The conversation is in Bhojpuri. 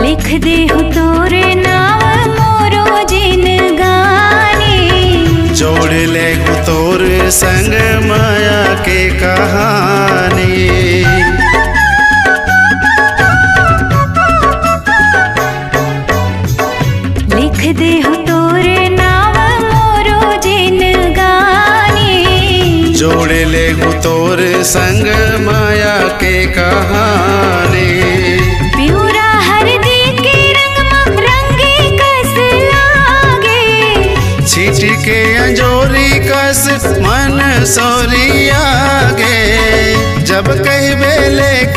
लिख दे हो तोरे नाम मोरो जिन गानी, जोड़ ले हो तोरे संग माया के कहानी। लिख दे हो तोरे नाम मोरो जिन गानी, जोड़ ले हो तोरे संग माया के कहानी। प्यूरा हरदी के रंग में रंगे कस लागे, छीटी के अंजोरी कस मन सोरी आगे। जब कहबे लेके